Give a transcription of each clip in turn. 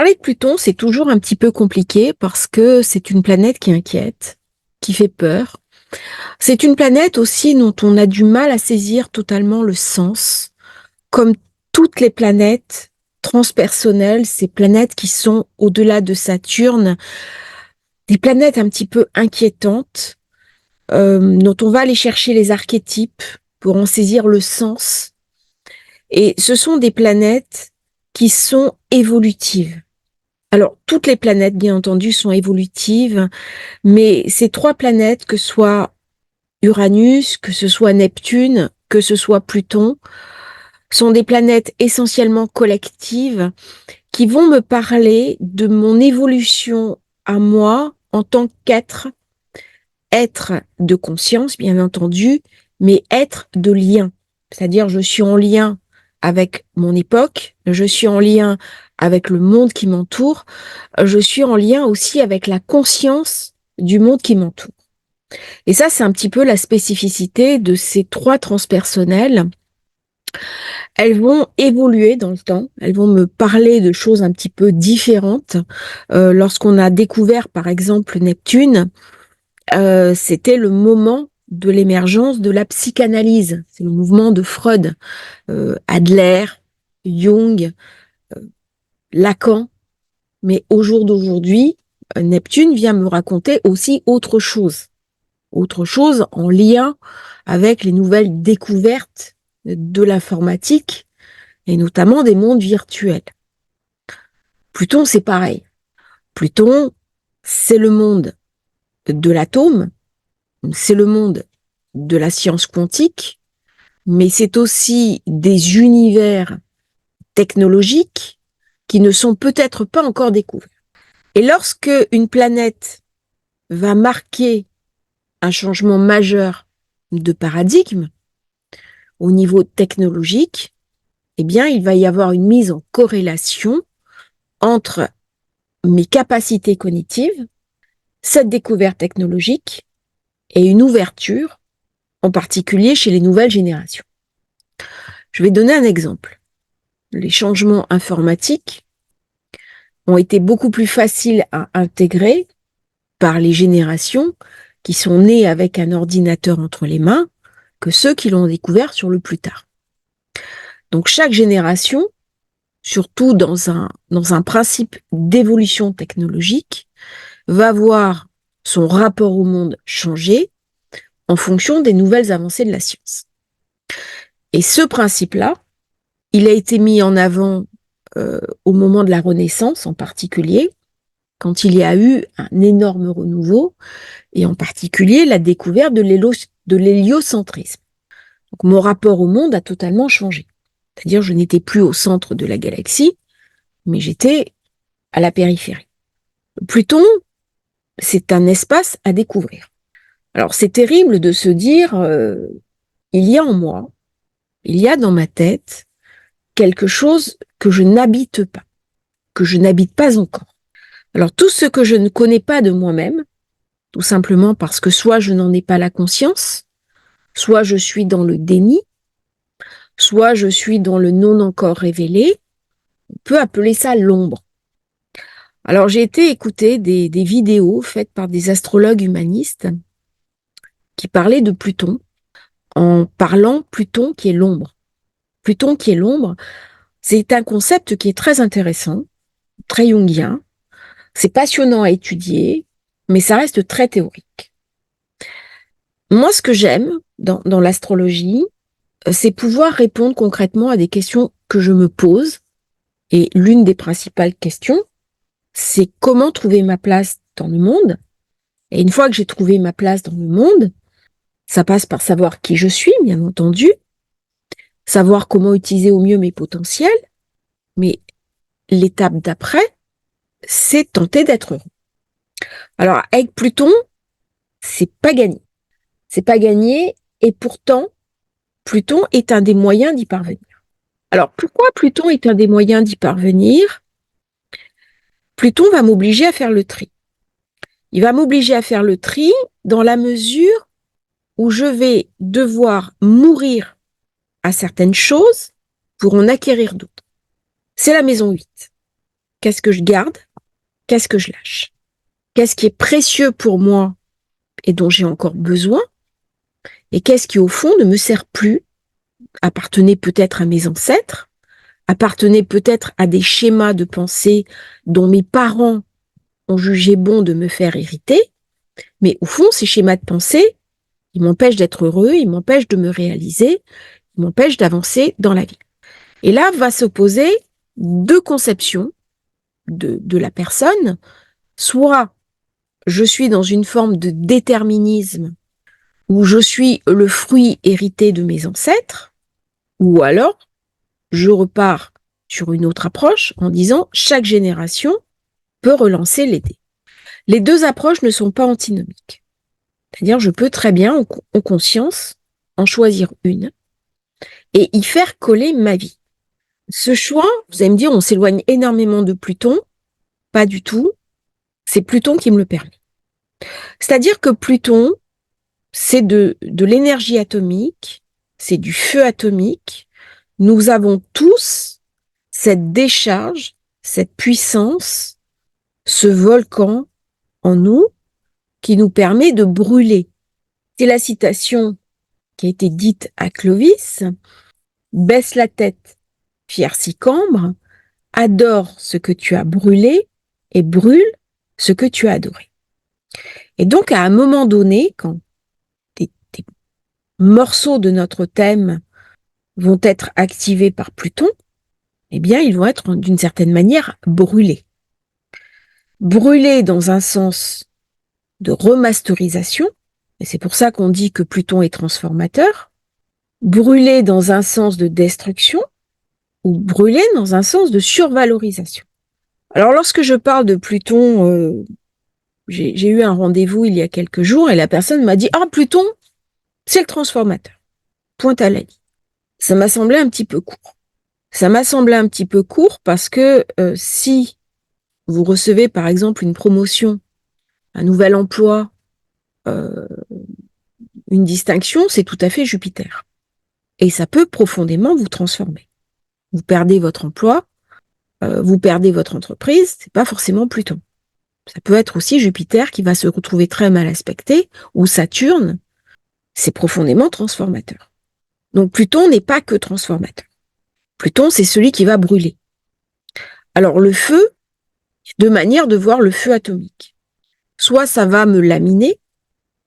Parler de Pluton, c'est toujours un petit peu compliqué parce que c'est une planète qui inquiète, qui fait peur. C'est une planète aussi dont on a du mal à saisir totalement le sens, comme toutes les planètes transpersonnelles, ces planètes qui sont au-delà de Saturne, des planètes un petit peu inquiétantes, dont on va aller chercher les archétypes pour en saisir le sens. Et ce sont des planètes qui sont évolutives. Alors, toutes les planètes, bien entendu, sont évolutives, mais ces trois planètes, que ce soit Uranus, que ce soit Neptune, que ce soit Pluton, sont des planètes essentiellement collectives qui vont me parler de mon évolution à moi en tant qu'être, être de conscience, bien entendu, mais être de lien. C'est-à-dire, je suis en lien avec mon époque, je suis en lien avec le monde qui m'entoure, je suis en lien aussi avec la conscience du monde qui m'entoure. Et ça, c'est un petit peu la spécificité de ces trois transpersonnels. Elles vont évoluer dans le temps, elles vont me parler de choses un petit peu différentes. Lorsqu'on a découvert, par exemple, Neptune, c'était le moment de l'émergence de la psychanalyse. C'est le mouvement de Freud, Adler, Jung, Lacan. Mais au jour d'aujourd'hui, Neptune vient me raconter aussi autre chose en lien avec les nouvelles découvertes de l'informatique et notamment des mondes virtuels. Pluton, c'est pareil. Pluton, c'est le monde de l'atome, c'est le monde de la science quantique, mais c'est aussi des univers technologiques qui ne sont peut-être pas encore découverts. Et lorsque une planète va marquer un changement majeur de paradigme au niveau technologique, eh bien, il va y avoir une mise en corrélation entre mes capacités cognitives, cette découverte technologique et une ouverture, en particulier chez les nouvelles générations. Je vais donner un exemple. Les changements informatiques ont été beaucoup plus faciles à intégrer par les générations qui sont nées avec un ordinateur entre les mains que ceux qui l'ont découvert sur le plus tard. Donc chaque génération, surtout dans un principe d'évolution technologique, va voir son rapport au monde changer en fonction des nouvelles avancées de la science. Et ce principe-là, il a été mis en avant au moment de la Renaissance en particulier, quand il y a eu un énorme renouveau, et en particulier la découverte de l'héliocentrisme. Donc mon rapport au monde a totalement changé. C'est-à-dire je n'étais plus au centre de la galaxie, mais j'étais à la périphérie. Pluton, c'est un espace à découvrir. Alors c'est terrible de se dire, il y a en moi, il y a dans ma tête quelque chose que je n'habite pas, que je n'habite pas encore. Alors tout ce que je ne connais pas de moi-même, tout simplement parce que soit je n'en ai pas la conscience, soit je suis dans le déni, soit je suis dans le non encore révélé, on peut appeler ça l'ombre. Alors j'ai été écouter des vidéos faites par des astrologues humanistes qui parlaient de Pluton, en parlant Pluton qui est l'ombre. Pluton qui est l'ombre, c'est un concept qui est très intéressant, très jungien, c'est passionnant à étudier, mais ça reste très théorique. Moi, ce que j'aime dans l'astrologie, c'est pouvoir répondre concrètement à des questions que je me pose. Et l'une des principales questions, c'est comment trouver ma place dans le monde. Et une fois que j'ai trouvé ma place dans le monde, ça passe par savoir qui je suis, bien entendu, savoir comment utiliser au mieux mes potentiels, mais l'étape d'après, c'est tenter d'être heureux. Alors, avec Pluton, c'est pas gagné. C'est pas gagné, et pourtant, Pluton est un des moyens d'y parvenir. Alors, pourquoi Pluton est un des moyens d'y parvenir? Pluton va m'obliger à faire le tri. Il va m'obliger à faire le tri dans la mesure où je vais devoir mourir à certaines choses pour en acquérir d'autres. C'est la maison 8. qu'est-ce que je garde, qu'est-ce que je lâche, qu'est-ce qui est précieux pour moi et dont j'ai encore besoin, et qu'est-ce qui au fond ne me sert plus, appartenait peut-être à mes ancêtres, appartenait peut-être à des schémas de pensée dont mes parents ont jugé bon de me faire hériter, mais au fond, ces schémas de pensée, ils m'empêchent d'être heureux, ils m'empêchent de me réaliser, ils m'empêchent d'avancer dans la vie. Et là va s'opposer deux conceptions de la personne. Soit je suis dans une forme de déterminisme où je suis le fruit hérité de mes ancêtres, ou alors je repars sur une autre approche en disant chaque génération peut relancer les dés. Les deux approches ne sont pas antinomiques. C'est-à-dire je peux très bien en conscience en choisir une et y faire coller ma vie. Ce choix, vous allez me dire, on s'éloigne énormément de Pluton. Pas du tout. C'est Pluton qui me le permet. C'est-à-dire que Pluton, c'est de l'énergie atomique, c'est du feu atomique. Nous avons tous cette décharge, cette puissance, ce volcan en nous qui nous permet de brûler. C'est la citation qui a été dite à Clovis: baisse la tête, fier Sicambre, adore ce que tu as brûlé et brûle ce que tu as adoré. Et donc, à un moment donné, quand des morceaux de notre thème vont être activés par Pluton, eh bien, ils vont être d'une certaine manière brûlés. Brûlés dans un sens de remasterisation, et c'est pour ça qu'on dit que Pluton est transformateur, brûlés dans un sens de destruction, ou brûlés dans un sens de survalorisation. Alors, lorsque je parle de Pluton, j'ai eu un rendez-vous il y a quelques jours et la personne m'a dit « Ah, Pluton, c'est le transformateur. » Point à la ligne. Ça m'a semblé un petit peu court. Ça m'a semblé un petit peu court parce que si vous recevez par exemple une promotion, un nouvel emploi, une distinction, c'est tout à fait Jupiter. Et ça peut profondément vous transformer. Vous perdez votre emploi, vous perdez votre entreprise, c'est pas forcément Pluton. Ça peut être aussi Jupiter qui va se retrouver très mal aspecté, ou Saturne, c'est profondément transformateur. Donc Pluton n'est pas que transformateur. Pluton, c'est celui qui va brûler. Alors le feu, deux manières de voir le feu atomique. Soit ça va me laminer,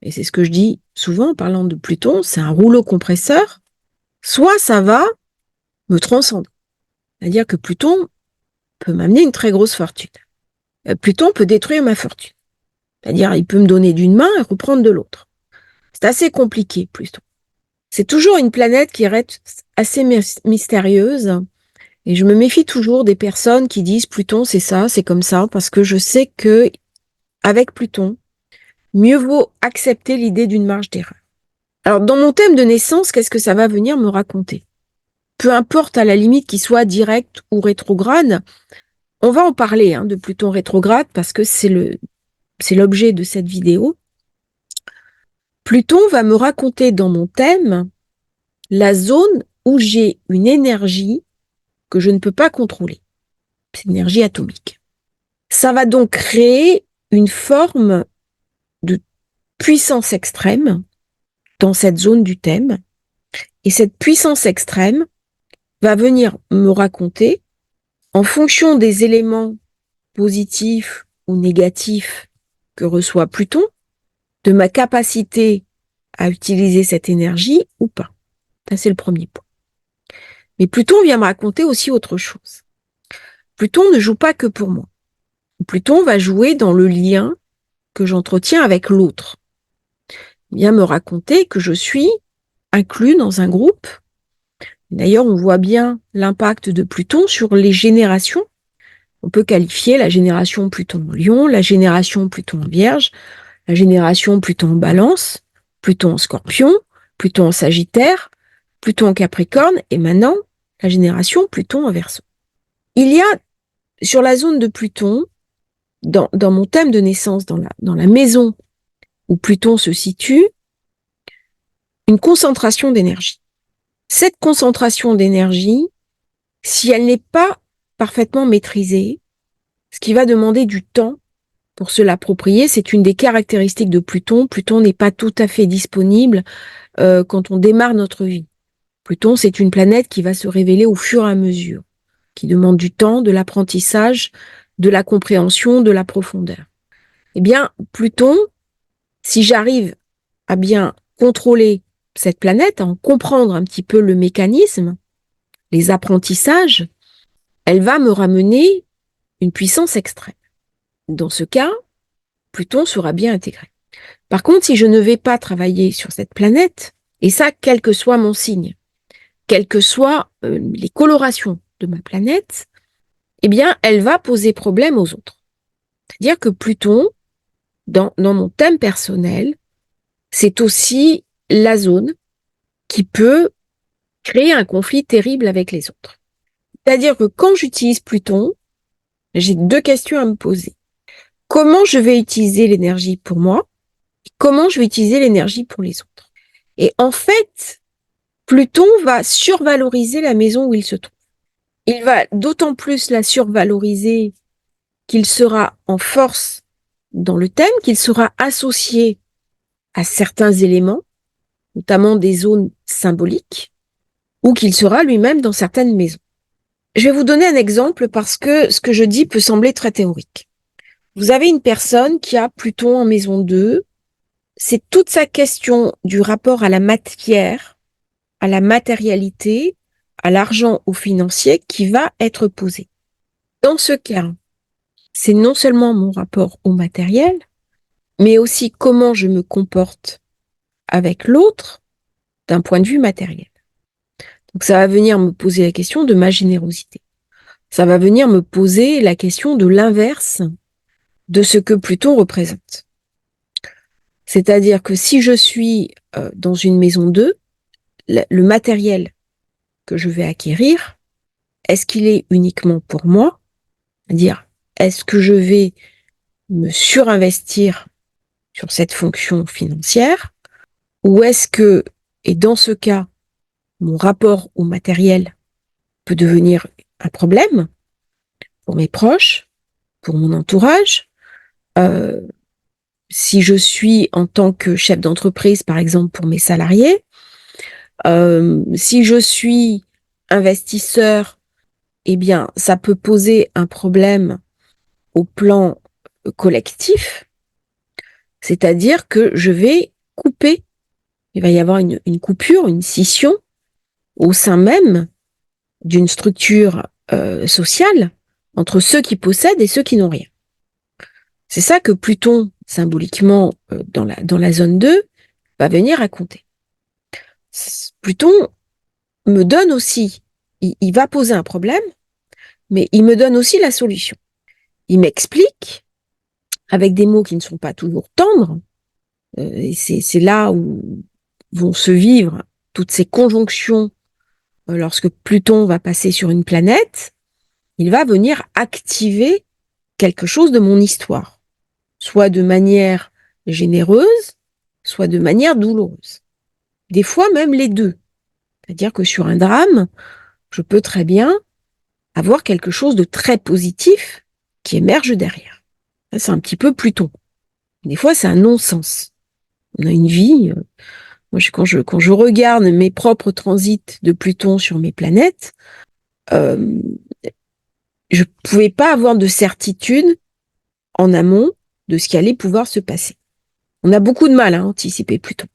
et c'est ce que je dis souvent en parlant de Pluton, c'est un rouleau compresseur, soit ça va me transcender. C'est-à-dire que Pluton peut m'amener une très grosse fortune. Pluton peut détruire ma fortune. C'est-à-dire il peut me donner d'une main et reprendre de l'autre. C'est assez compliqué, Pluton. C'est toujours une planète qui reste assez mystérieuse, et je me méfie toujours des personnes qui disent Pluton c'est ça, c'est comme ça, parce que je sais que avec Pluton, mieux vaut accepter l'idée d'une marge d'erreur. Alors dans mon thème de naissance, qu'est-ce que ça va venir me raconter? Peu importe à la limite qu'il soit direct ou rétrograde, on va en parler de Pluton rétrograde parce que c'est l'objet de cette vidéo. Pluton va me raconter dans mon thème la zone où j'ai une énergie que je ne peux pas contrôler. C'est une énergie atomique. Ça va donc créer une forme de puissance extrême dans cette zone du thème. Et cette puissance extrême va venir me raconter, en fonction des éléments positifs ou négatifs que reçoit Pluton, de ma capacité à utiliser cette énergie ou pas. Ça, c'est le premier point. Mais Pluton vient me raconter aussi autre chose. Pluton ne joue pas que pour moi. Pluton va jouer dans le lien que j'entretiens avec l'autre. Il vient me raconter que je suis inclus dans un groupe. D'ailleurs, on voit bien l'impact de Pluton sur les générations. On peut qualifier la génération Pluton en Lion, la génération Pluton en Vierge, la génération Pluton en Balance, Pluton en Scorpion, Pluton en Sagittaire, Pluton en Capricorne, et maintenant, la génération Pluton en Verseau. Il y a, sur la zone de Pluton, dans mon thème de naissance, dans la maison où Pluton se situe, une concentration d'énergie. Cette concentration d'énergie, si elle n'est pas parfaitement maîtrisée, ce qui va demander du temps pour se l'approprier. C'est une des caractéristiques de Pluton. Pluton n'est pas tout à fait disponible quand on démarre notre vie. Pluton, c'est une planète qui va se révéler au fur et à mesure, qui demande du temps, de l'apprentissage, de la compréhension, de la profondeur. Eh bien, Pluton, si j'arrive à bien contrôler cette planète, à en comprendre un petit peu le mécanisme, les apprentissages, elle va me ramener une puissance extrême. Dans ce cas, Pluton sera bien intégré. Par contre, si je ne vais pas travailler sur cette planète, et ça, quel que soit mon signe, quelles que soient les colorations de ma planète, eh bien, elle va poser problème aux autres. C'est-à-dire que Pluton, dans mon thème personnel, c'est aussi la zone qui peut créer un conflit terrible avec les autres. C'est-à-dire que quand j'utilise Pluton, j'ai deux questions à me poser. Comment je vais utiliser l'énergie pour moi? Et comment je vais utiliser l'énergie pour les autres? Et en fait, Pluton va survaloriser la maison où il se trouve. Il va d'autant plus la survaloriser qu'il sera en force dans le thème, qu'il sera associé à certains éléments, notamment des zones symboliques, ou qu'il sera lui-même dans certaines maisons. Je vais vous donner un exemple parce que ce que je dis peut sembler très théorique. Vous avez une personne qui a Pluton en maison 2, c'est toute sa question du rapport à la matière, à la matérialité, à l'argent, au financier qui va être posée. Dans ce cas, c'est non seulement mon rapport au matériel, mais aussi comment je me comporte avec l'autre d'un point de vue matériel. Donc ça va venir me poser la question de ma générosité. Ça va venir me poser la question de l'inverse de ce que Pluton représente. C'est-à-dire que si je suis dans une maison 2, le matériel que je vais acquérir, est-ce qu'il est uniquement pour moi? C'est-à-dire, est-ce que je vais me surinvestir sur cette fonction financière? Ou est-ce que, et dans ce cas, mon rapport au matériel peut devenir un problème pour mes proches, pour mon entourage? Si je suis en tant que chef d'entreprise, par exemple, pour mes salariés, si je suis investisseur, eh bien, ça peut poser un problème au plan collectif, c'est-à-dire que je vais couper, il va y avoir une coupure, une scission au sein même d'une structure sociale entre ceux qui possèdent et ceux qui n'ont rien. C'est ça que Pluton, symboliquement, dans la zone 2, va venir raconter. Pluton me donne aussi, il va poser un problème, mais il me donne aussi la solution. Il m'explique, avec des mots qui ne sont pas toujours tendres, et c'est là où vont se vivre toutes ces conjonctions lorsque Pluton va passer sur une planète, il va venir activer quelque chose de mon histoire, soit de manière généreuse, soit de manière douloureuse. Des fois même les deux. C'est-à-dire que sur un drame, je peux très bien avoir quelque chose de très positif qui émerge derrière. C'est un petit peu Pluton. Des fois, c'est un non-sens. On a une vie. Moi, quand je regarde mes propres transits de Pluton sur mes planètes, je ne pouvais pas avoir de certitude en amont de ce qui allait pouvoir se passer. On a beaucoup de mal à anticiper Pluton,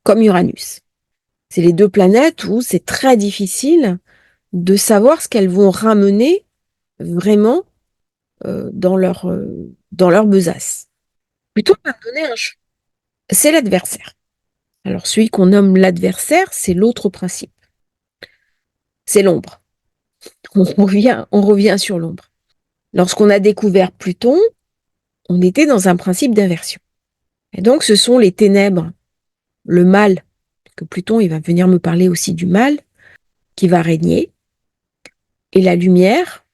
comme Uranus. C'est les deux planètes où c'est très difficile de savoir ce qu'elles vont ramener vraiment dans leur besace. Pluton va me donner un choix. C'est l'adversaire. Alors celui qu'on nomme l'adversaire, c'est l'autre principe. C'est l'ombre. On revient sur l'ombre. Lorsqu'on a découvert Pluton, on était dans un principe d'inversion. Et donc ce sont les ténèbres, le mal, parce que Pluton, il va venir me parler aussi du mal qui va régner, et la lumière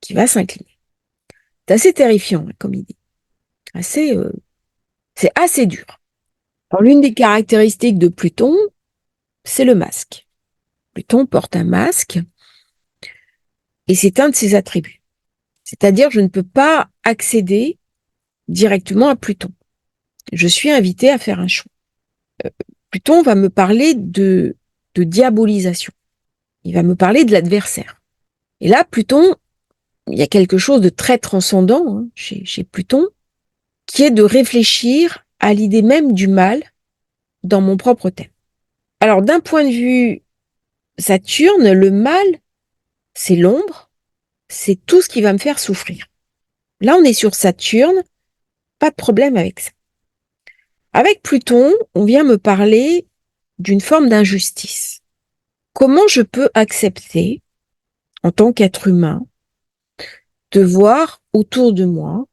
qui va s'incliner. C'est assez terrifiant comme idée. C'est assez dur. Alors, l'une des caractéristiques de Pluton, c'est le masque. Pluton porte un masque et c'est un de ses attributs. C'est-à-dire, je ne peux pas accéder directement à Pluton. Je suis invitée à faire un choix. Pluton va me parler de diabolisation. Il va me parler de l'adversaire. Et là, Pluton, il y a quelque chose de très transcendant chez Pluton, qui est de réfléchir à l'idée même du mal dans mon propre thème. Alors, d'un point de vue Saturne, le mal, c'est l'ombre, c'est tout ce qui va me faire souffrir. Là, on est sur Saturne, pas de problème avec ça. Avec Pluton, on vient me parler d'une forme d'injustice. Comment je peux accepter, en tant qu'être humain, de voir autour de moi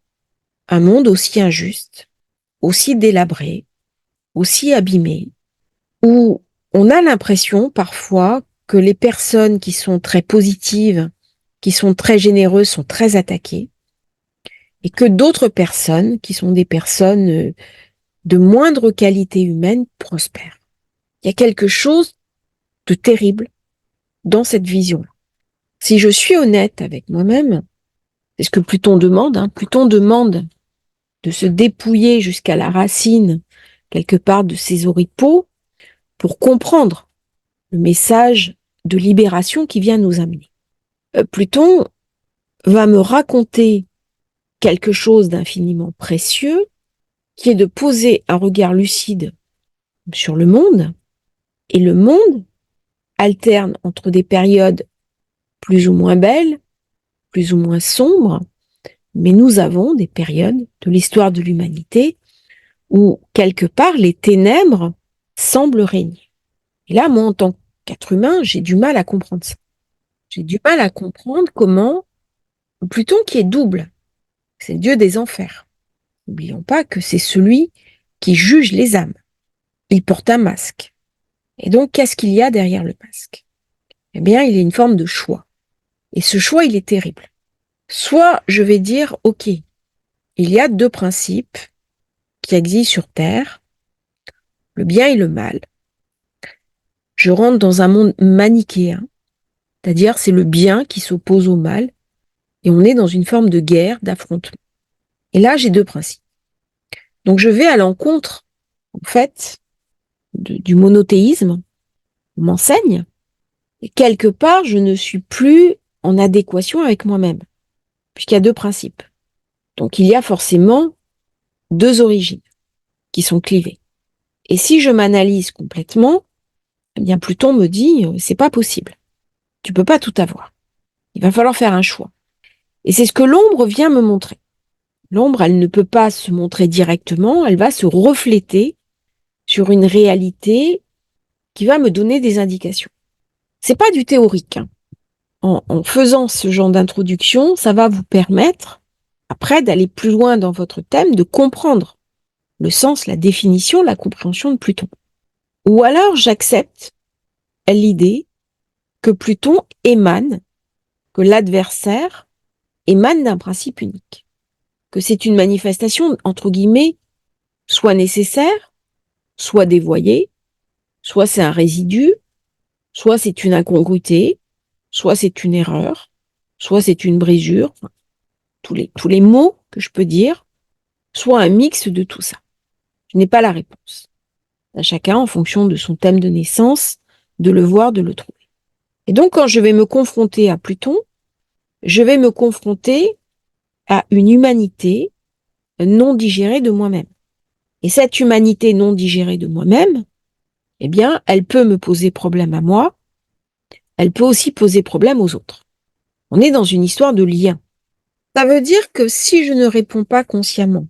un monde aussi injuste, aussi délabré, aussi abîmé, où on a l'impression parfois que les personnes qui sont très positives, qui sont très généreuses, sont très attaquées, et que d'autres personnes, qui sont des personnes de moindre qualité humaine, prospèrent. Il y a quelque chose de terrible dans cette vision. Si je suis honnête avec moi-même, c'est ce que Pluton demande. Pluton demande de se dépouiller jusqu'à la racine, quelque part, de ses oripeaux, pour comprendre le message de libération qui vient nous amener. Pluton va me raconter quelque chose d'infiniment précieux, qui est de poser un regard lucide sur le monde, et le monde alterne entre des périodes plus ou moins belles, plus ou moins sombres, mais nous avons des périodes de l'histoire de l'humanité où, quelque part, les ténèbres semblent régner. Et là, moi, en tant qu'être humain, j'ai du mal à comprendre ça. J'ai du mal à comprendre comment Pluton, qui est double, c'est le dieu des enfers. N'oublions pas que c'est celui qui juge les âmes. Il porte un masque. Et donc, qu'est-ce qu'il y a derrière le masque? Eh bien, il y a une forme de choix. Et ce choix, il est terrible. Soit je vais dire, OK, il y a deux principes qui existent sur Terre, le bien et le mal. Je rentre dans un monde manichéen, c'est-à-dire c'est le bien qui s'oppose au mal, et on est dans une forme de guerre, d'affrontement. Et là, j'ai deux principes. Donc je vais à l'encontre, en fait, du monothéisme, on m'enseigne, et quelque part, je ne suis plus en adéquation avec moi-même, puisqu'il y a deux principes. Donc il y a forcément deux origines qui sont clivées. Et si je m'analyse complètement, eh bien Pluton me dit, c'est pas possible. Tu peux pas tout avoir. Il va falloir faire un choix. Et c'est ce que l'ombre vient me montrer. L'ombre, elle ne peut pas se montrer directement, elle va se refléter sur une réalité qui va me donner des indications. C'est pas du théorique. En faisant ce genre d'introduction, ça va vous permettre, après, d'aller plus loin dans votre thème, de comprendre le sens, la définition, la compréhension de Pluton. Ou alors, j'accepte l'idée que Pluton émane, que l'adversaire émane d'un principe unique, que c'est une manifestation, entre guillemets, soit nécessaire, soit dévoyée, soit c'est un résidu, soit c'est une incongruité, soit c'est une erreur, soit c'est une brisure, enfin, tous les mots que je peux dire, soit un mix de tout ça. Je n'ai pas la réponse. À chacun, en fonction de son thème de naissance, de le voir, de le trouver. Et donc, quand je vais me confronter à Pluton, je vais me confronter à une humanité non digérée de moi-même. Et cette humanité non digérée de moi-même, eh bien, elle peut me poser problème à moi, elle peut aussi poser problème aux autres. On est dans une histoire de lien. Ça veut dire que si je ne réponds pas consciemment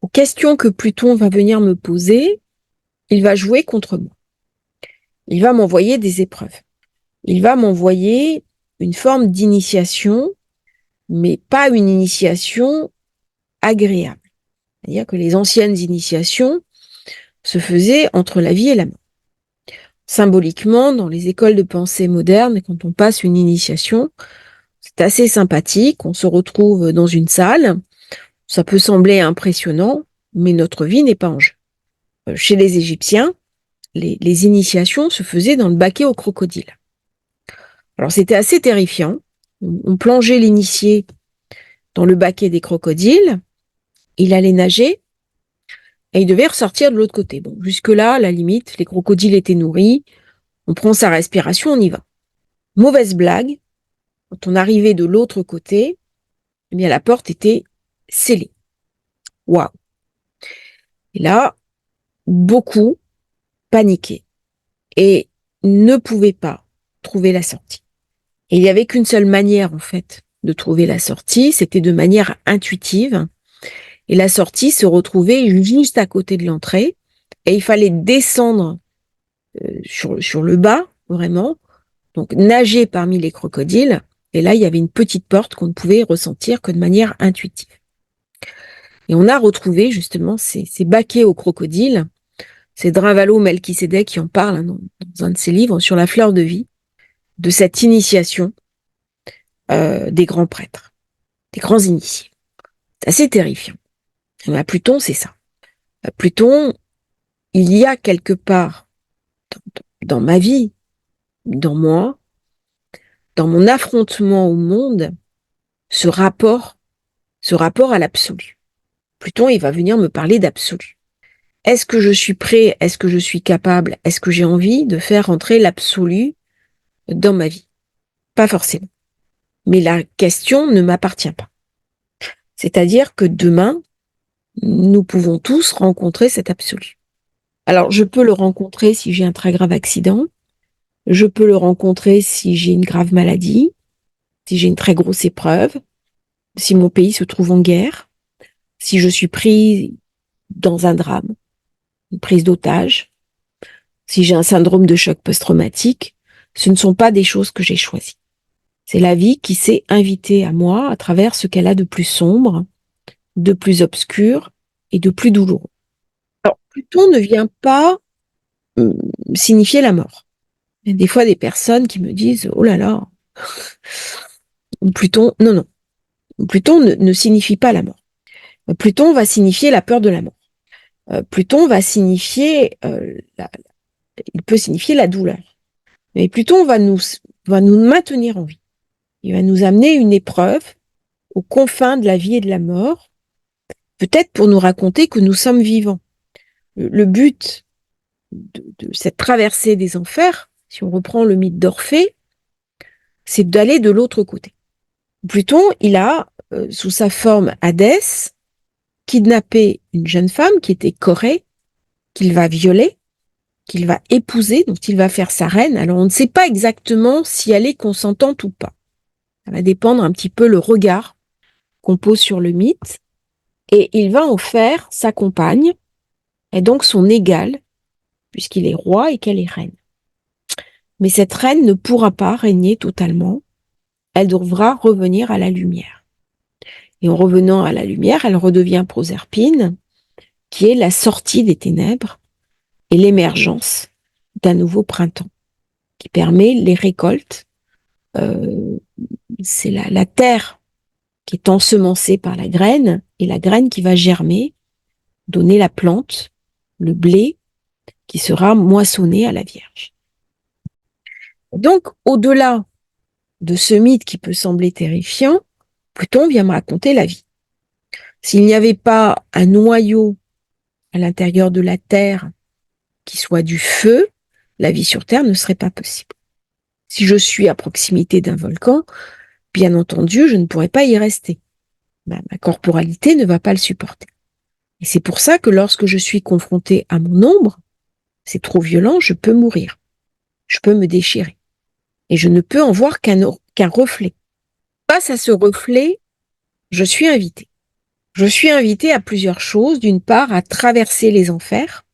aux questions que Pluton va venir me poser, il va jouer contre moi. Il va m'envoyer des épreuves. Il va m'envoyer une forme d'initiation, mais pas une initiation agréable. C'est-à-dire que les anciennes initiations se faisaient entre la vie et la mort. Symboliquement, dans les écoles de pensée modernes, quand on passe une initiation, c'est assez sympathique, on se retrouve dans une salle, ça peut sembler impressionnant, mais notre vie n'est pas en jeu. Chez les Égyptiens, les initiations se faisaient dans le baquet au crocodile. Alors c'était assez terrifiant, on plongeait l'initié dans le baquet des crocodiles, il allait nager et il devait ressortir de l'autre côté. Bon, jusque-là, à la limite, les crocodiles étaient nourris, on prend sa respiration, on y va. Mauvaise blague, quand on arrivait de l'autre côté, eh bien la porte était scellée. Waouh! Et là, beaucoup paniquaient et ne pouvaient pas trouver la sortie. Et il n'y avait qu'une seule manière, en fait, de trouver la sortie, c'était de manière intuitive. Et la sortie se retrouvait juste à côté de l'entrée. Et il fallait descendre sur le bas, vraiment. Donc, nager parmi les crocodiles. Et là, il y avait une petite porte qu'on ne pouvait ressentir que de manière intuitive. Et on a retrouvé, justement, ces baquets aux crocodiles. C'est Dravalo Melchisedec qui en parle dans un de ses livres sur la fleur de vie, de cette initiation des grands prêtres, des grands initiés. C'est assez terrifiant. Et à Pluton, c'est ça. À Pluton, il y a quelque part dans ma vie, dans moi, dans mon affrontement au monde, ce rapport à l'absolu. Pluton, il va venir me parler d'absolu. Est-ce que je suis prêt? Est-ce que je suis capable? Est-ce que j'ai envie de faire rentrer l'absolu dans ma vie? Pas forcément. Mais la question ne m'appartient pas. C'est-à-dire que demain, nous pouvons tous rencontrer cet absolu. Alors, je peux le rencontrer si j'ai un très grave accident, je peux le rencontrer si j'ai une grave maladie, si j'ai une très grosse épreuve, si mon pays se trouve en guerre, si je suis pris dans un drame, une prise d'otage, si j'ai un syndrome de choc post-traumatique, ce ne sont pas des choses que j'ai choisies. C'est la vie qui s'est invitée à moi à travers ce qu'elle a de plus sombre, de plus obscur et de plus douloureux. Alors, Pluton ne vient pas signifier la mort. Il y a des fois des personnes qui me disent « Oh là là, Pluton… » Non. Pluton ne signifie pas la mort. Pluton va signifier la peur de la mort. Pluton va signifier… il peut signifier la douleur. Mais Pluton va nous maintenir en vie. Il va nous amener une épreuve aux confins de la vie et de la mort, peut-être pour nous raconter que nous sommes vivants. Le but de cette traversée des enfers, si on reprend le mythe d'Orphée, c'est d'aller de l'autre côté. Pluton, il a, sous sa forme Hadès, kidnappé une jeune femme qui était Corée, qu'il va violer, qu'il va épouser, dont il va faire sa reine. Alors on ne sait pas exactement si elle est consentante ou pas. Ça va dépendre un petit peu le regard qu'on pose sur le mythe. Et il va en faire sa compagne, et donc son égale, puisqu'il est roi et qu'elle est reine. Mais cette reine ne pourra pas régner totalement. Elle devra revenir à la lumière. Et en revenant à la lumière, elle redevient Proserpine, qui est la sortie des ténèbres et l'émergence d'un nouveau printemps, qui permet les récoltes. C'est la terre qui est ensemencée par la graine, et la graine qui va germer, donner la plante, le blé, qui sera moissonné à la Vierge. Donc, au-delà de ce mythe qui peut sembler terrifiant, Pluton vient me raconter la vie. S'il n'y avait pas un noyau à l'intérieur de la Terre qui soit du feu, la vie sur Terre ne serait pas possible. Si je suis à proximité d'un volcan, bien entendu, je ne pourrais pas y rester. Ma corporalité ne va pas le supporter. Et c'est pour ça que lorsque je suis confrontée à mon ombre, c'est trop violent, je peux mourir. Je peux me déchirer. Et je ne peux en voir qu'un reflet. Face à ce reflet, je suis invitée. Je suis invitée à plusieurs choses. D'une part, à traverser les enfers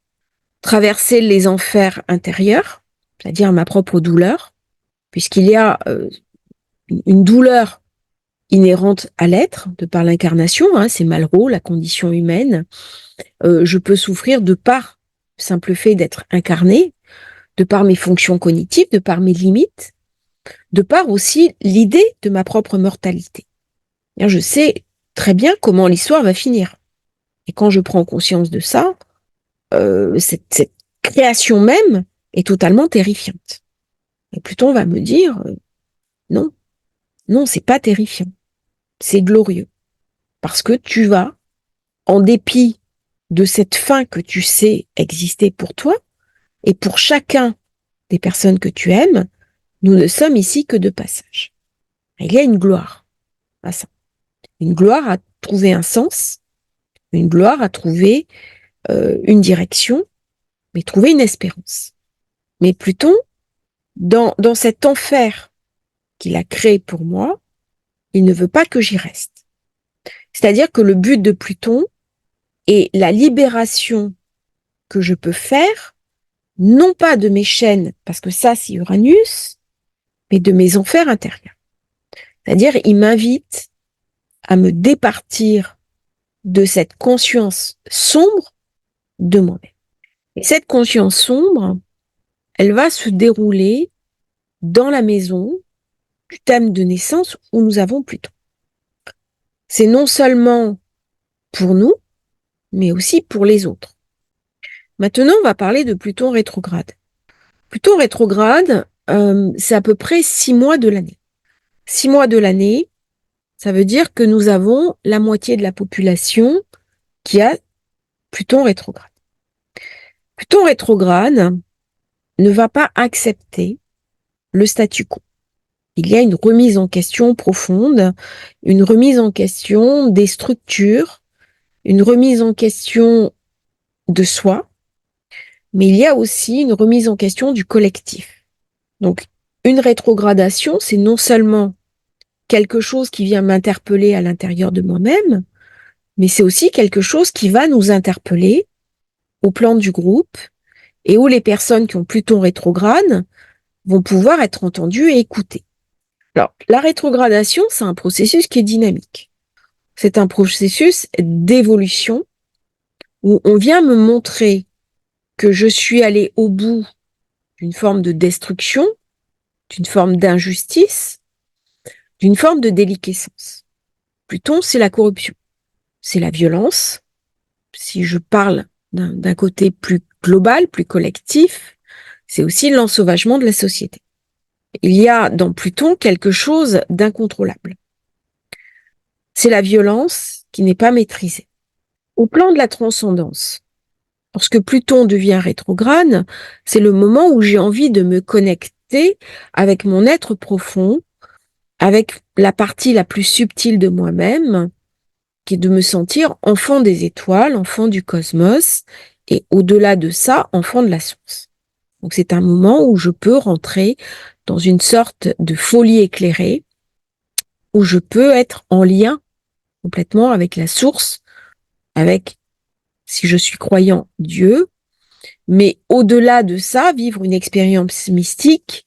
intérieurs, c'est-à-dire ma propre douleur, puisqu'il y a une douleur inhérente à l'être, de par l'incarnation, c'est Malraux, la condition humaine. Je peux souffrir de par le simple fait d'être incarné, de par mes fonctions cognitives, de par mes limites, de par aussi l'idée de ma propre mortalité. Je sais très bien comment l'histoire va finir. Et quand je prends conscience de ça, cette création même est totalement terrifiante. Et Pluton va me dire, non, c'est pas terrifiant, c'est glorieux. parce que tu vas, en dépit de cette fin que tu sais exister pour toi et pour chacun des personnes que tu aimes, nous ne sommes ici que de passage. Il y a une gloire à ça. Une gloire à trouver un sens, une gloire à trouver une direction, mais trouver une espérance. Mais Pluton, dans cet enfer qu'il a créé pour moi, il ne veut pas que j'y reste. C'est-à-dire que le but de Pluton est la libération que je peux faire, non pas de mes chaînes, parce que ça c'est Uranus, mais de mes enfers intérieurs. C'est-à-dire, il m'invite à me départir de cette conscience sombre de moi-même. Et cette conscience sombre, elle va se dérouler dans la maison du thème de naissance où nous avons Pluton. C'est non seulement pour nous, mais aussi pour les autres. Maintenant, on va parler de Pluton rétrograde. Pluton rétrograde, c'est à peu près 6 mois de l'année. 6 mois de l'année, ça veut dire que nous avons la moitié de la population qui a Pluton rétrograde. Pluton rétrograde ne va pas accepter le statu quo. Il y a une remise en question profonde, une remise en question des structures, une remise en question de soi, mais il y a aussi une remise en question du collectif. Donc, une rétrogradation, c'est non seulement quelque chose qui vient m'interpeller à l'intérieur de moi-même, mais c'est aussi quelque chose qui va nous interpeller au plan du groupe et où les personnes qui ont Pluton rétrograde vont pouvoir être entendues et écoutées. Alors, la rétrogradation, c'est un processus qui est dynamique. C'est un processus d'évolution où on vient me montrer que je suis allé au bout d'une forme de destruction, d'une forme d'injustice, d'une forme de déliquescence. Pluton, c'est la corruption, c'est la violence. Si je parle d'un côté plus global, plus collectif, c'est aussi l'ensauvagement de la société. Il y a dans Pluton quelque chose d'incontrôlable. C'est la violence qui n'est pas maîtrisée. Au plan de la transcendance, lorsque Pluton devient rétrograde, c'est le moment où j'ai envie de me connecter avec mon être profond, avec la partie la plus subtile de moi-même, qui est de me sentir enfant des étoiles, enfant du cosmos, et au-delà de ça, enfant de la science. Donc c'est un moment où je peux rentrer dans une sorte de folie éclairée, où je peux être en lien complètement avec la source, avec, si je suis croyant, Dieu, mais au-delà de ça, vivre une expérience mystique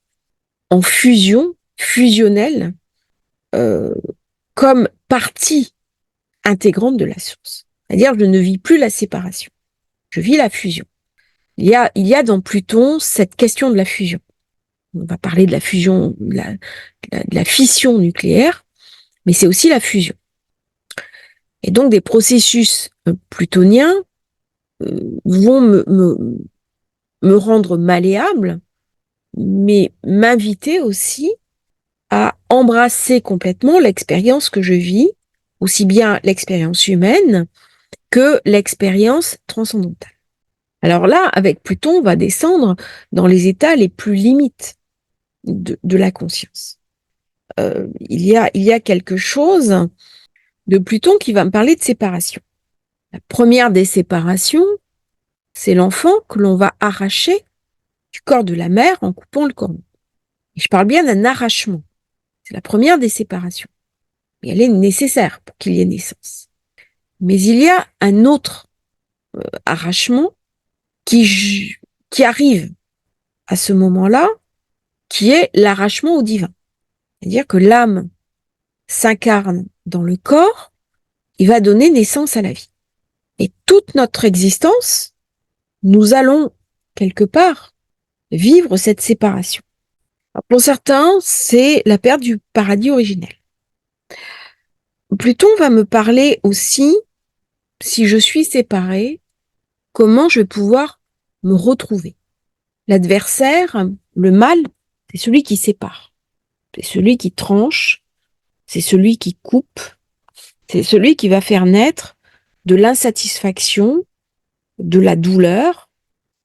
en fusion, fusionnelle, comme partie intégrante de la source. C'est-à-dire, je ne vis plus la séparation, je vis la fusion. Il y a dans Pluton cette question de la fusion. On va parler de la fusion, de la fission nucléaire, mais c'est aussi la fusion. Et donc, des processus plutoniens vont me rendre malléable, mais m'inviter aussi à embrasser complètement l'expérience que je vis, aussi bien l'expérience humaine que l'expérience transcendantale. Alors là, avec Pluton, on va descendre dans les états les plus limites de la conscience. Il y a quelque chose de Pluton qui va me parler de séparation. La première des séparations, c'est l'enfant que l'on va arracher du corps de la mère en coupant le cordon. Et je parle bien d'un arrachement. C'est la première des séparations. Et elle est nécessaire pour qu'il y ait naissance. Mais il y a un autre arrachement qui arrive à ce moment-là, qui est l'arrachement au divin. C'est-à-dire que l'âme s'incarne dans le corps, il va donner naissance à la vie. Et toute notre existence, nous allons, quelque part, vivre cette séparation. Alors pour certains, c'est la perte du paradis originel. Pluton va me parler aussi, si je suis séparée, comment je vais pouvoir me retrouver. L'adversaire, le mal, c'est celui qui sépare. C'est celui qui tranche, c'est celui qui coupe, C'est celui qui va faire naître de l'insatisfaction, de la douleur.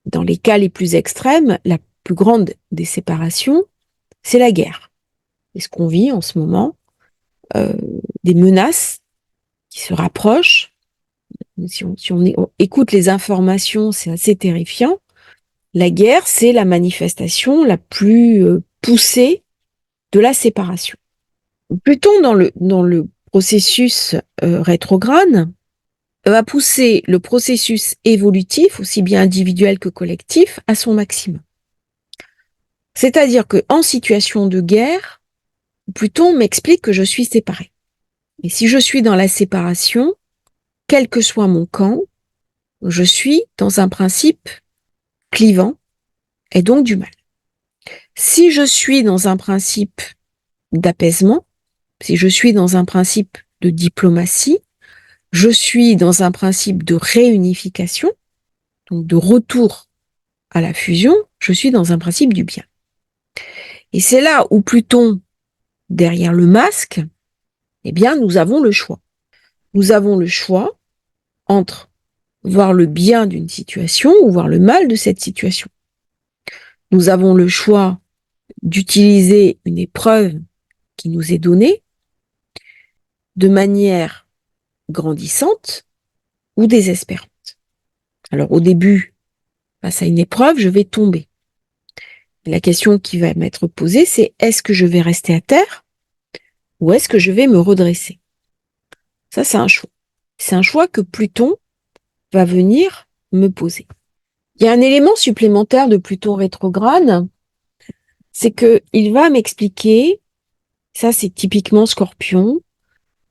Dans les cas les plus extrêmes, la plus grande des séparations, c'est la guerre. C'est ce qu'on vit en ce moment, des menaces qui se rapprochent. Si on écoute les informations, c'est assez terrifiant. La guerre, c'est la manifestation la plus poussée de la séparation. Pluton, dans le processus rétrograde, va pousser le processus évolutif, aussi bien individuel que collectif, à son maximum. C'est-à-dire qu'en situation de guerre, Pluton m'explique que je suis séparée. Et si je suis dans la séparation, quel que soit mon camp, je suis dans un principe clivant et donc du mal. Si je suis dans un principe d'apaisement, si je suis dans un principe de diplomatie, je suis dans un principe de réunification, donc de retour à la fusion, je suis dans un principe du bien. Et c'est là où Pluton, derrière le masque, eh bien, nous avons le choix. Nous avons le choix entre voir le bien d'une situation ou voir le mal de cette situation. Nous avons le choix d'utiliser une épreuve qui nous est donnée de manière grandissante ou désespérante. Alors au début, face à une épreuve, je vais tomber. La question qui va m'être posée, c'est est-ce que je vais rester à terre ou est-ce que je vais me redresser? Ça, c'est un choix. C'est un choix que Pluton va venir me poser. Il y a un élément supplémentaire de Pluton rétrograde, c'est que il va m'expliquer, ça c'est typiquement Scorpion,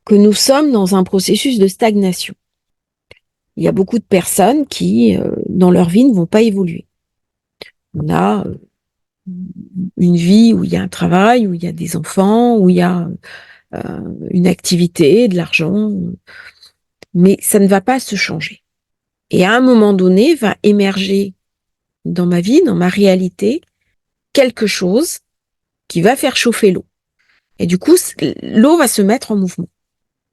que nous sommes dans un processus de stagnation. Il y a beaucoup de personnes qui, dans leur vie, ne vont pas évoluer. On a une vie où il y a un travail, où il y a des enfants, où il y a une activité, de l'argent, mais ça ne va pas se changer. Et à un moment donné, va émerger dans ma vie, dans ma réalité, quelque chose qui va faire chauffer l'eau. Et du coup, l'eau va se mettre en mouvement.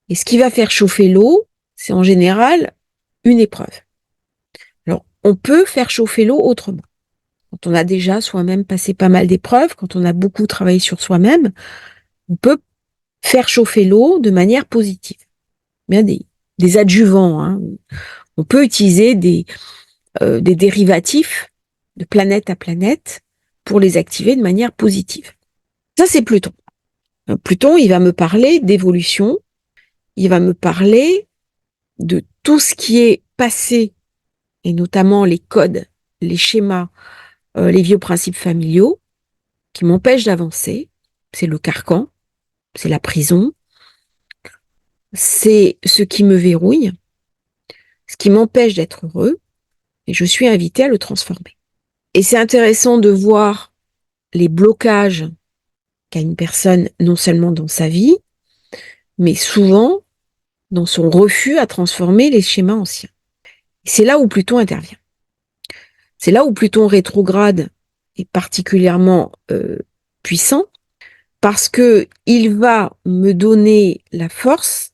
Et ce qui va faire chauffer l'eau, c'est en général une épreuve. Alors, on peut faire chauffer l'eau autrement. Quand on a déjà soi-même passé pas mal d'épreuves, quand on a beaucoup travaillé sur soi-même, on peut faire chauffer l'eau de manière positive. Bien des adjuvants, hein. On peut utiliser des dérivatifs de planète à planète pour les activer de manière positive. Ça, c'est Pluton. Pluton, il va me parler d'évolution, il va me parler de tout ce qui est passé, et notamment les codes, les schémas, les vieux principes familiaux, qui m'empêchent d'avancer. C'est le carcan, c'est la prison, c'est ce qui me verrouille, ce qui m'empêche d'être heureux, et je suis invitée à le transformer. Et c'est intéressant de voir les blocages qu'a une personne non seulement dans sa vie, mais souvent dans son refus à transformer les schémas anciens. C'est là où Pluton intervient. C'est là où Pluton rétrograde est particulièrement puissant, parce que il va me donner la force,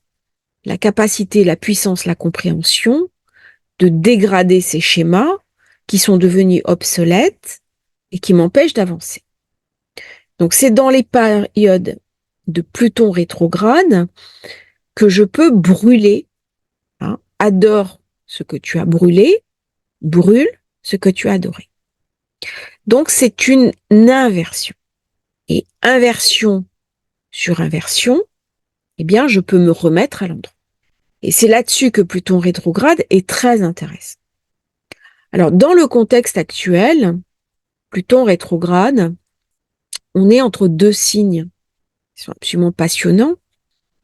la capacité, la puissance, la compréhension de dégrader ces schémas qui sont devenus obsolètes et qui m'empêchent d'avancer. Donc c'est dans les périodes de Pluton rétrograde que je peux brûler, hein, adore ce que tu as brûlé, brûle ce que tu as adoré. Donc c'est une inversion. Et inversion sur inversion, eh bien je peux me remettre à l'endroit. Et c'est là-dessus que Pluton rétrograde est très intéressant. Alors dans le contexte actuel, Pluton rétrograde, on est entre deux signes qui sont absolument passionnants,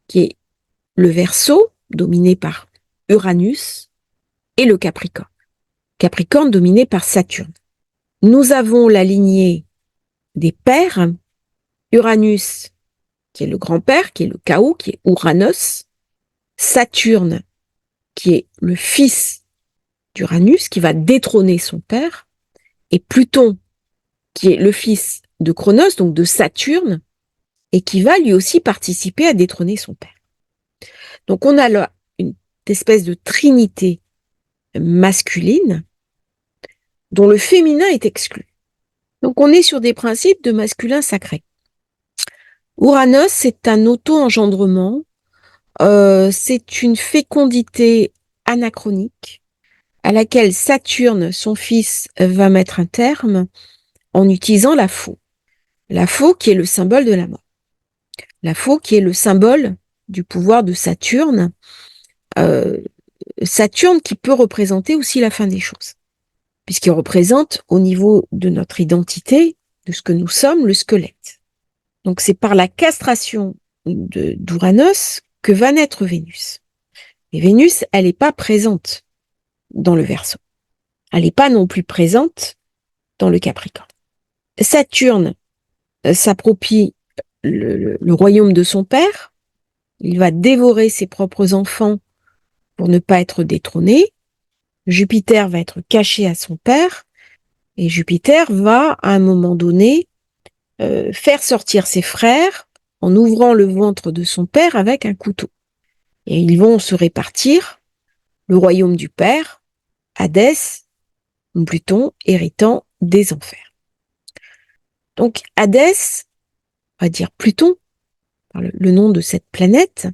qui est le Verseau, dominé par Uranus, et le Capricorne. Capricorne dominé par Saturne. Nous avons la lignée des pères, Uranus, qui est le grand-père, qui est le chaos, qui est Uranos, Saturne, qui est le fils d'Uranus, qui va détrôner son père, et Pluton, qui est le fils de Chronos, donc de Saturne, et qui va lui aussi participer à détrôner son père. Donc on a là une espèce de trinité masculine dont le féminin est exclu. Donc on est sur des principes de masculin sacré. Uranus, c'est un auto-engendrement, c'est une fécondité anachronique à laquelle Saturne, son fils, va mettre un terme en utilisant la faux. La faux qui est le symbole de la mort. La faux qui est le symbole du pouvoir de Saturne. Saturne qui peut représenter aussi la fin des choses, puisqu'il représente au niveau de notre identité, de ce que nous sommes, le squelette. Donc c'est par la castration d'Uranus que va naître Vénus. Et Vénus, elle n'est pas présente dans le Verseau. Elle n'est pas non plus présente dans le Capricorne. Saturne s'approprie le royaume de son père. Il va dévorer ses propres enfants pour ne pas être détrôné. Jupiter va être caché à son père. Et Jupiter va, à un moment donné, faire sortir ses frères en ouvrant le ventre de son père avec un couteau. Et ils vont se répartir le royaume du père, Hadès, Pluton héritant des enfers. Donc Hadès, on va dire Pluton, le nom de cette planète,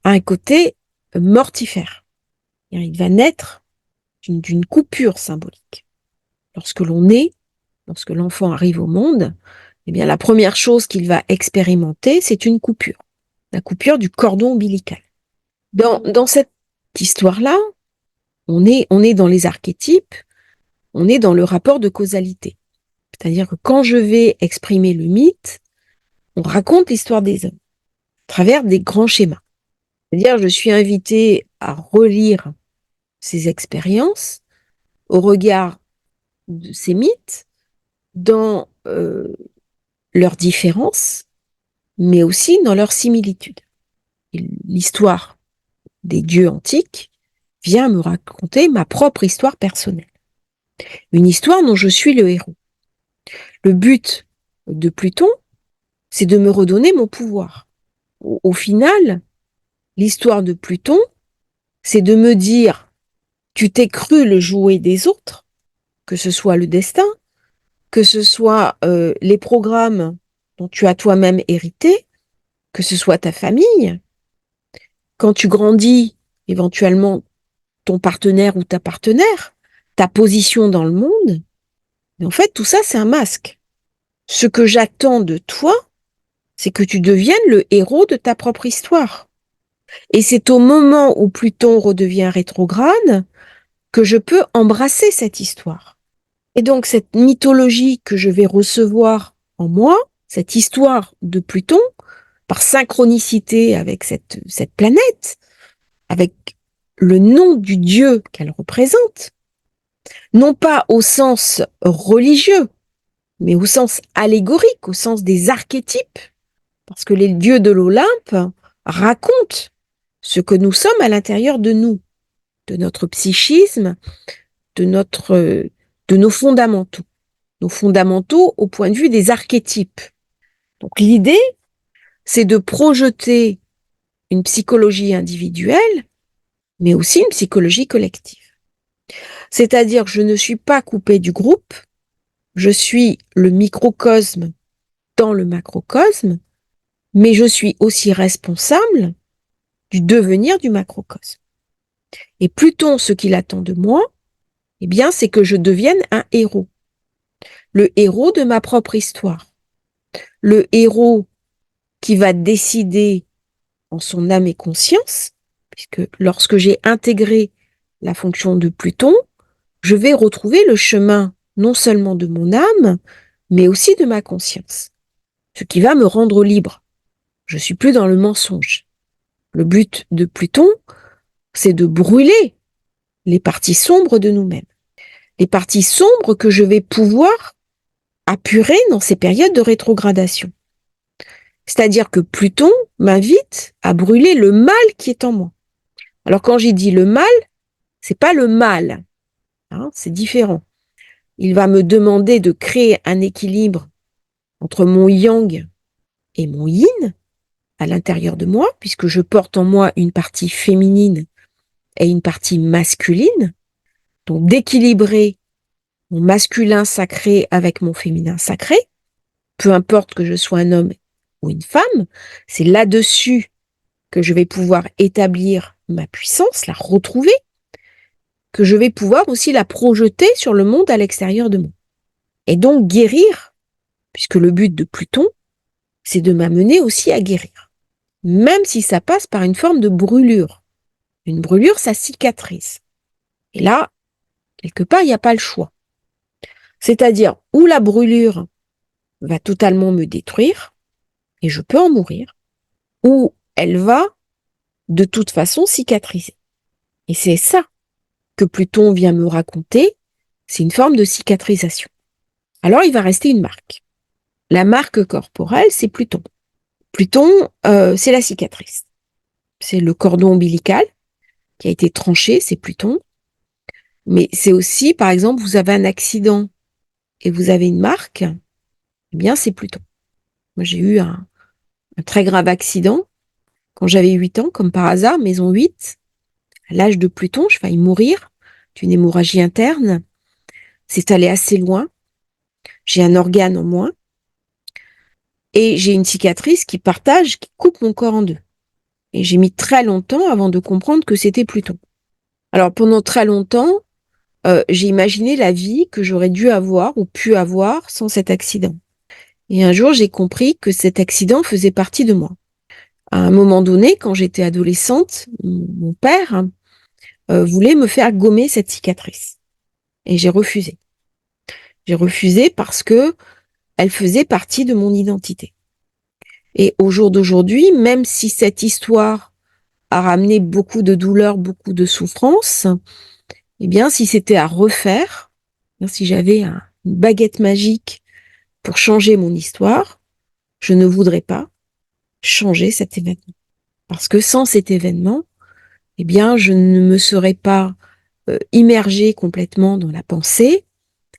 a un côté mortifère. Il va naître d'une coupure symbolique. Lorsque l'on naît, lorsque l'enfant arrive au monde, eh bien la première chose qu'il va expérimenter, c'est une coupure. La coupure du cordon ombilical. Dans cette histoire-là, on est dans les archétypes, on est dans le rapport de causalité. C'est-à-dire que quand je vais exprimer le mythe, on raconte l'histoire des hommes à travers des grands schémas. C'est-à-dire je suis invitée à relire ces expériences au regard de ces mythes, dans leurs différences, mais aussi dans leurs similitudes. L'histoire des dieux antiques vient me raconter ma propre histoire personnelle. Une histoire dont je suis le héros. Le but de Pluton, c'est de me redonner mon pouvoir. Au final, l'histoire de Pluton, c'est de me dire, tu t'es cru le jouet des autres, que ce soit le destin, que ce soit les programmes dont tu as toi-même hérité, que ce soit ta famille. Quand tu grandis, éventuellement, ton partenaire ou ta partenaire, ta position dans le monde, mais en fait, tout ça, c'est un masque. Ce que j'attends de toi, c'est que tu deviennes le héros de ta propre histoire. Et c'est au moment où Pluton redevient rétrograde que je peux embrasser cette histoire. Et donc, cette mythologie que je vais recevoir en moi, cette histoire de Pluton, par synchronicité avec cette planète, avec le nom du dieu qu'elle représente, non pas au sens religieux, mais au sens allégorique, au sens des archétypes, parce que les dieux de l'Olympe racontent ce que nous sommes à l'intérieur de nous, de notre psychisme, de nos fondamentaux. Nos fondamentaux au point de vue des archétypes. Donc l'idée, c'est de projeter une psychologie individuelle, mais aussi une psychologie collective. C'est-à-dire que je ne suis pas coupée du groupe, je suis le microcosme dans le macrocosme, mais je suis aussi responsable du devenir du macrocosme. Et Pluton, ce qu'il attend de moi, eh bien, c'est que je devienne un héros. Le héros de ma propre histoire. Le héros qui va décider en son âme et conscience, puisque lorsque j'ai intégré la fonction de Pluton, je vais retrouver le chemin non seulement de mon âme, mais aussi de ma conscience. Ce qui va me rendre libre. Je suis plus dans le mensonge. Le but de Pluton, c'est de brûler les parties sombres de nous-mêmes. Les parties sombres que je vais pouvoir apurer dans ces périodes de rétrogradation. C'est-à-dire que Pluton m'invite à brûler le mal qui est en moi. Alors quand j'ai dit le mal, c'est pas le mal, hein, c'est différent. Il va me demander de créer un équilibre entre mon yang et mon yin, à l'intérieur de moi, puisque je porte en moi une partie féminine et une partie masculine, donc d'équilibrer mon masculin sacré avec mon féminin sacré, peu importe que je sois un homme ou une femme, c'est là-dessus que je vais pouvoir établir ma puissance, la retrouver, que je vais pouvoir aussi la projeter sur le monde à l'extérieur de moi. Et donc guérir, puisque le but de Pluton, c'est de m'amener aussi à guérir. Même si ça passe par une forme de brûlure. Une brûlure, ça cicatrise. Et là, quelque part, il n'y a pas le choix. C'est-à-dire, où la brûlure va totalement me détruire, et je peux en mourir, ou elle va, de toute façon, cicatriser. Et c'est ça que Pluton vient me raconter, c'est une forme de cicatrisation. Alors, il va rester une marque. La marque corporelle, c'est Pluton. Pluton, c'est la cicatrice. C'est le cordon ombilical qui a été tranché, c'est Pluton. Mais c'est aussi, par exemple, vous avez un accident et vous avez une marque, eh bien, c'est Pluton. Moi, j'ai eu un très grave accident quand j'avais 8 ans, comme par hasard, maison 8, à l'âge de Pluton, je faillis mourir d'une hémorragie interne. C'est allé assez loin. J'ai un organe en moins. Et j'ai une cicatrice qui coupe mon corps en deux. Et j'ai mis très longtemps avant de comprendre que c'était Pluton. Alors, pendant très longtemps, j'ai imaginé la vie que j'aurais dû avoir ou pu avoir sans cet accident. Et un jour, j'ai compris que cet accident faisait partie de moi. À un moment donné, quand j'étais adolescente, mon père voulait me faire gommer cette cicatrice. Et j'ai refusé. J'ai refusé parce que elle faisait partie de mon identité. Et au jour d'aujourd'hui, même si cette histoire a ramené beaucoup de douleur, beaucoup de souffrance, eh bien, si c'était à refaire, si j'avais une baguette magique pour changer mon histoire, je ne voudrais pas changer cet événement. Parce que sans cet événement, eh bien, je ne me serais pas immergée complètement dans la pensée,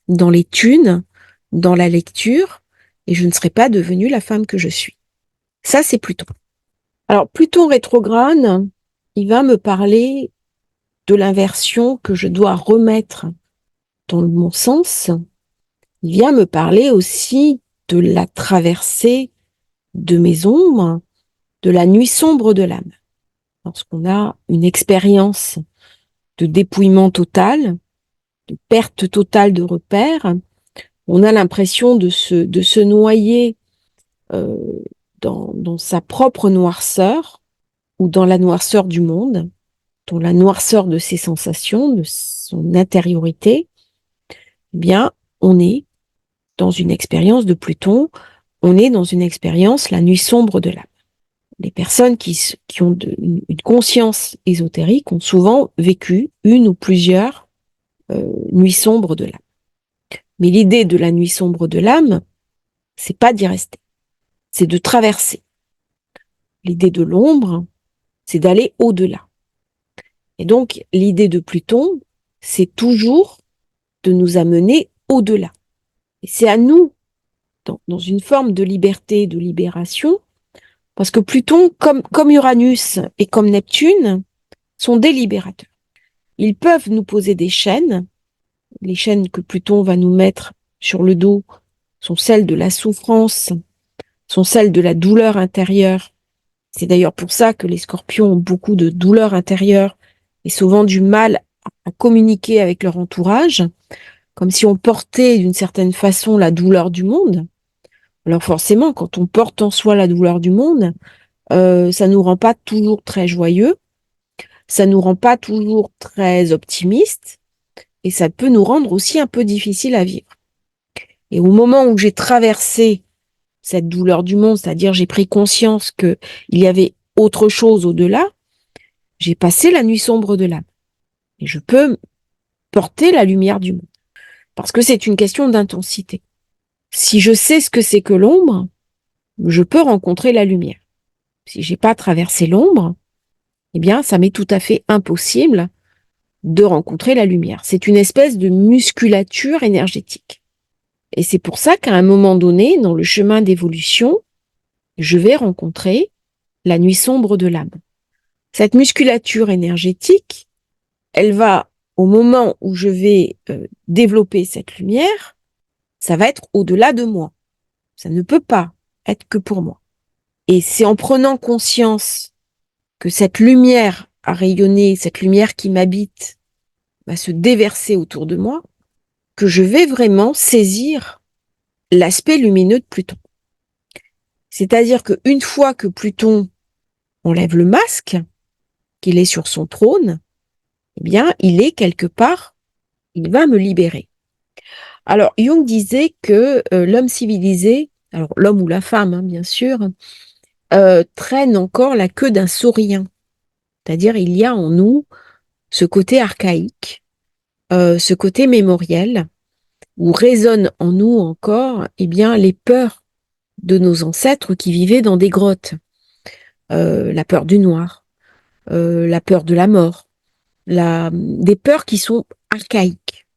dans les thunes, dans la lecture, et je ne serais pas devenue la femme que je suis. Ça, c'est Pluton. Alors, Pluton rétrograde, il va me parler de l'inversion que je dois remettre dans le bon sens. Il vient me parler aussi de la traversée de mes ombres, de la nuit sombre de l'âme. Lorsqu'on a une expérience de dépouillement total, de perte totale de repères, on a l'impression de se noyer euh, dans sa propre noirceur ou dans la noirceur du monde, dans la noirceur de ses sensations, de son intériorité. Eh bien, on est dans une expérience de Pluton, on est dans une expérience, la nuit sombre de l'âme. Les personnes qui ont une conscience ésotérique ont souvent vécu une ou plusieurs nuits sombres de l'âme. Mais l'idée de la nuit sombre de l'âme, c'est pas d'y rester, c'est de traverser. L'idée de l'ombre, c'est d'aller au-delà. Et donc, l'idée de Pluton, c'est toujours de nous amener au-delà. Et c'est à nous, dans une forme de liberté, de libération, parce que Pluton, comme Uranus et comme Neptune, sont des libérateurs. Ils peuvent nous poser des chaînes. Les chaînes que Pluton va nous mettre sur le dos sont celles de la souffrance, sont celles de la douleur intérieure. C'est d'ailleurs pour ça que les scorpions ont beaucoup de douleur intérieure et souvent du mal à communiquer avec leur entourage, comme si on portait d'une certaine façon la douleur du monde. Alors forcément, quand on porte en soi la douleur du monde, ça nous rend pas toujours très joyeux, ça nous rend pas toujours très optimistes, et ça peut nous rendre aussi un peu difficile à vivre. Et au moment où j'ai traversé cette douleur du monde, c'est-à-dire j'ai pris conscience qu'il y avait autre chose au-delà, j'ai passé la nuit sombre de l'âme. Et je peux porter la lumière du monde. Parce que c'est une question d'intensité. Si je sais ce que c'est que l'ombre, je peux rencontrer la lumière. Si j'ai pas traversé l'ombre, eh bien, ça m'est tout à fait impossible de rencontrer la lumière. C'est une espèce de musculature énergétique. Et c'est pour ça qu'à un moment donné, dans le chemin d'évolution, je vais rencontrer la nuit sombre de l'âme. Cette musculature énergétique, elle va, au moment où je vais développer cette lumière, ça va être au-delà de moi. Ça ne peut pas être que pour moi. Et c'est en prenant conscience que cette lumière a rayonné, cette lumière qui m'habite, va se déverser autour de moi, que je vais vraiment saisir l'aspect lumineux de Pluton. C'est-à-dire qu'une fois que Pluton enlève le masque, qu'il est sur son trône, eh bien, il est quelque part, il va me libérer. Alors, Jung disait que l'homme civilisé, alors l'homme ou la femme, hein, bien sûr, traîne encore la queue d'un saurien. C'est-à-dire, il y a en nous ce côté archaïque, ce côté mémoriel, où résonnent en nous encore, eh bien, les peurs de nos ancêtres qui vivaient dans des grottes. La peur du noir, la peur de la mort, des peurs qui sont archaïques.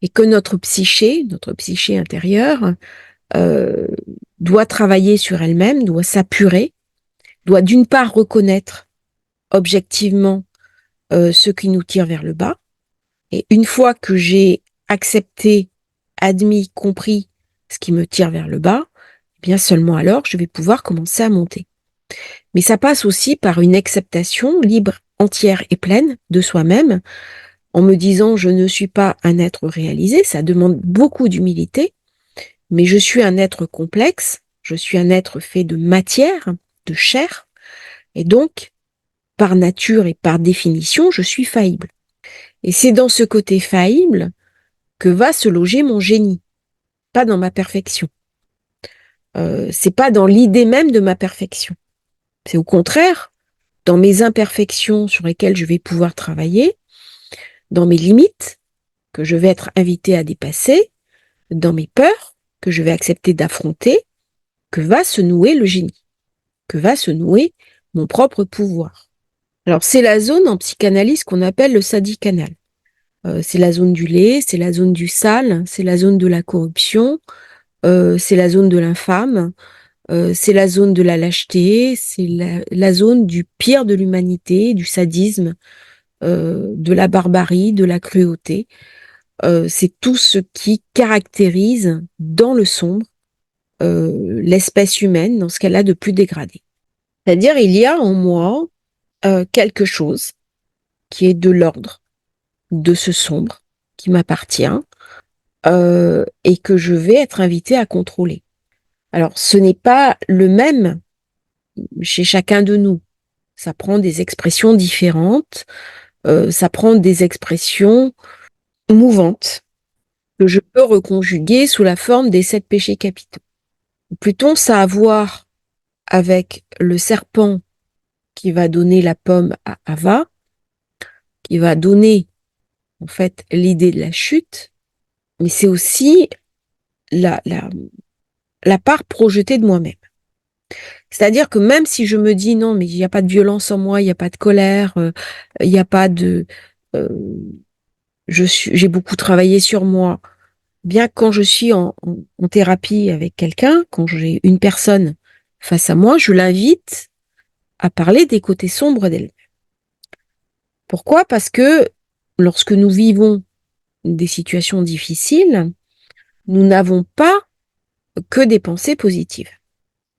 Et que notre psyché intérieure, euh, doit travailler sur elle-même, doit s'apurer, doit d'une part reconnaître objectivement ce qui nous tire vers le bas. Et une fois que j'ai accepté, admis, compris ce qui me tire vers le bas, eh bien seulement alors je vais pouvoir commencer à monter. Mais ça passe aussi par une acceptation libre, entière et pleine de soi-même, en me disant je ne suis pas un être réalisé, ça demande beaucoup d'humilité, mais je suis un être complexe, je suis un être fait de matière, de chair, et donc, par nature et par définition, je suis faillible. Et c'est dans ce côté faillible que va se loger mon génie, pas dans ma perfection. C'est pas dans l'idée même de ma perfection. C'est au contraire dans mes imperfections sur lesquelles je vais pouvoir travailler, dans mes limites que je vais être invité à dépasser, dans mes peurs que je vais accepter d'affronter, que va se nouer le génie, que va se nouer mon propre pouvoir. Alors c'est la zone en psychanalyse qu'on appelle le sadicanal. C'est la zone du lait, c'est la zone du sale, c'est la zone de la corruption, c'est la zone de l'infâme, c'est la zone de la lâcheté, c'est la zone du pire de l'humanité, du sadisme, de la barbarie, de la cruauté. C'est tout ce qui caractérise dans le sombre l'espèce humaine dans ce qu'elle a de plus dégradé. C'est-à-dire, il y a en moi quelque chose qui est de l'ordre de ce sombre qui m'appartient et que je vais être invité à contrôler. Alors, ce n'est pas le même chez chacun de nous. Ça prend des expressions différentes, ça prend des expressions mouvantes que je peux reconjuguer sous la forme des 7 péchés capitaux. Pluton, ça a à voir avec le serpent qui va donner la pomme à Ava, qui va donner en fait l'idée de la chute, mais c'est aussi la part projetée de moi-même. C'est-à-dire que même si je me dis non, mais il n'y a pas de violence en moi, il n'y a pas de colère, il n'y a pas de... j'ai beaucoup travaillé sur moi. Bien quand je suis en thérapie avec quelqu'un, quand j'ai une personne face à moi, je l'invite à parler des côtés sombres d'elle. Pourquoi? Parce que lorsque nous vivons des situations difficiles, nous n'avons pas que des pensées positives.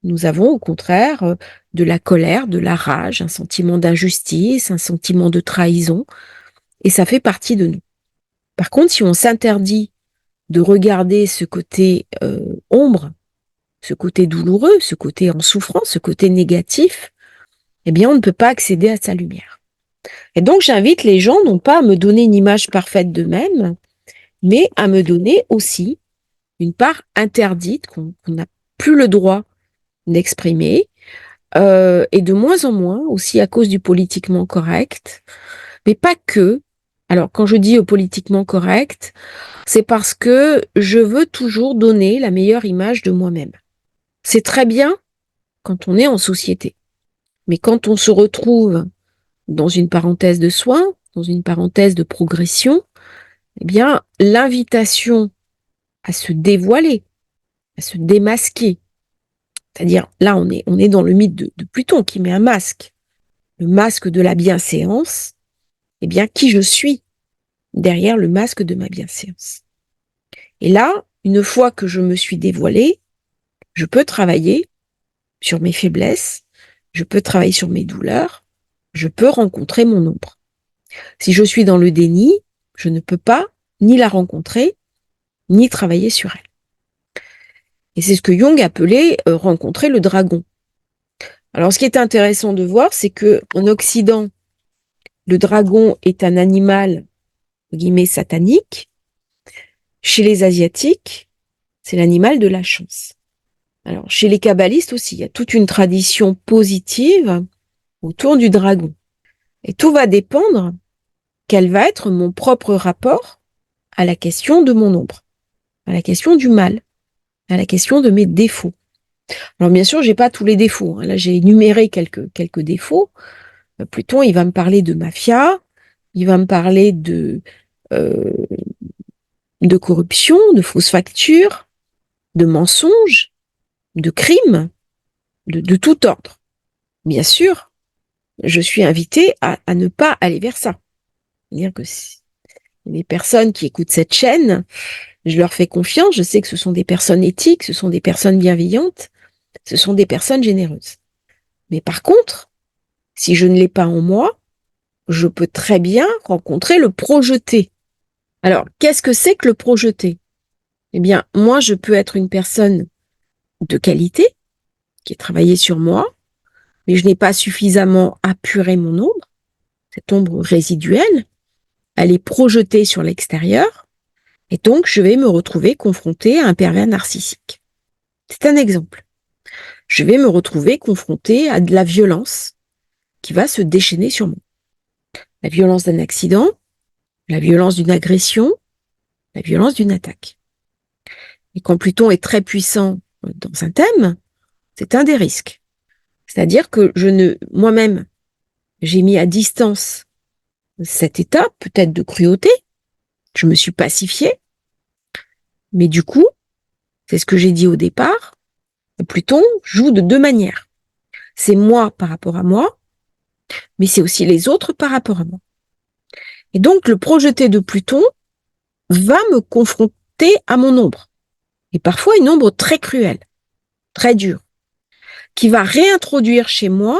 Nous avons au contraire de la colère, de la rage, un sentiment d'injustice, un sentiment de trahison, et ça fait partie de nous. Par contre, si on s'interdit de regarder ce côté ombre, ce côté douloureux, ce côté en souffrance, ce côté négatif, eh bien, on ne peut pas accéder à sa lumière. Et donc, j'invite les gens non pas à me donner une image parfaite d'eux-mêmes, mais à me donner aussi une part interdite qu'on n'a plus le droit d'exprimer, et de moins en moins aussi à cause du politiquement correct, mais pas que. Alors, quand je dis politiquement correct, c'est parce que je veux toujours donner la meilleure image de moi-même. C'est très bien quand on est en société, mais quand on se retrouve dans une parenthèse de soins, dans une parenthèse de progression, eh bien, l'invitation à se dévoiler, à se démasquer, C'est-à-dire, là, on est dans le mythe de Pluton qui met un masque. Le masque de la bienséance, eh bien, qui je suis derrière le masque de ma bienséance. Et là, une fois que je me suis dévoilée, je peux travailler sur mes faiblesses, je peux travailler sur mes douleurs, je peux rencontrer mon ombre. Si je suis dans le déni, je ne peux pas ni la rencontrer, ni travailler sur elle. Et c'est ce que Jung appelait rencontrer le dragon. Alors, ce qui est intéressant de voir, c'est que en Occident, le dragon est un animal, guillemets, satanique. Chez les Asiatiques, c'est l'animal de la chance. Alors, chez les kabbalistes aussi, il y a toute une tradition positive autour du dragon. Et tout va dépendre quel va être mon propre rapport à la question de mon ombre, à la question du mal, à la question de mes défauts. Alors bien sûr, j'ai pas tous les défauts. Là, j'ai énuméré quelques défauts. Pluton, il va me parler de mafia, il va me parler euh, de corruption, de fausses factures, de mensonges, de crimes, de tout ordre. Bien sûr, je suis invitée à ne pas aller vers ça. C'est-à-dire que les personnes qui écoutent cette chaîne, je leur fais confiance, je sais que ce sont des personnes éthiques, ce sont des personnes bienveillantes, ce sont des personnes généreuses. Mais par contre, si je ne l'ai pas en moi, je peux très bien rencontrer le projeté. Alors, qu'est-ce que c'est que le projeté? Eh bien, moi, je peux être une personne de qualité, qui a travaillé sur moi, mais je n'ai pas suffisamment apuré mon ombre, cette ombre résiduelle, elle est projetée sur l'extérieur, et donc je vais me retrouver confrontée à un pervers narcissique. C'est un exemple. Je vais me retrouver confrontée à de la violence qui va se déchaîner sur moi. La violence d'un accident, la violence d'une agression, la violence d'une attaque. Et quand Pluton est très puissant dans un thème, c'est un des risques. C'est-à-dire que moi-même, j'ai mis à distance cet état, peut-être de cruauté, je me suis pacifiée, mais du coup, c'est ce que j'ai dit au départ, Pluton joue de deux manières. C'est moi par rapport à moi, mais c'est aussi les autres par rapport à moi. Et donc, le projeté de Pluton va me confronter à mon ombre. Et parfois une ombre très cruelle, très dure, qui va réintroduire chez moi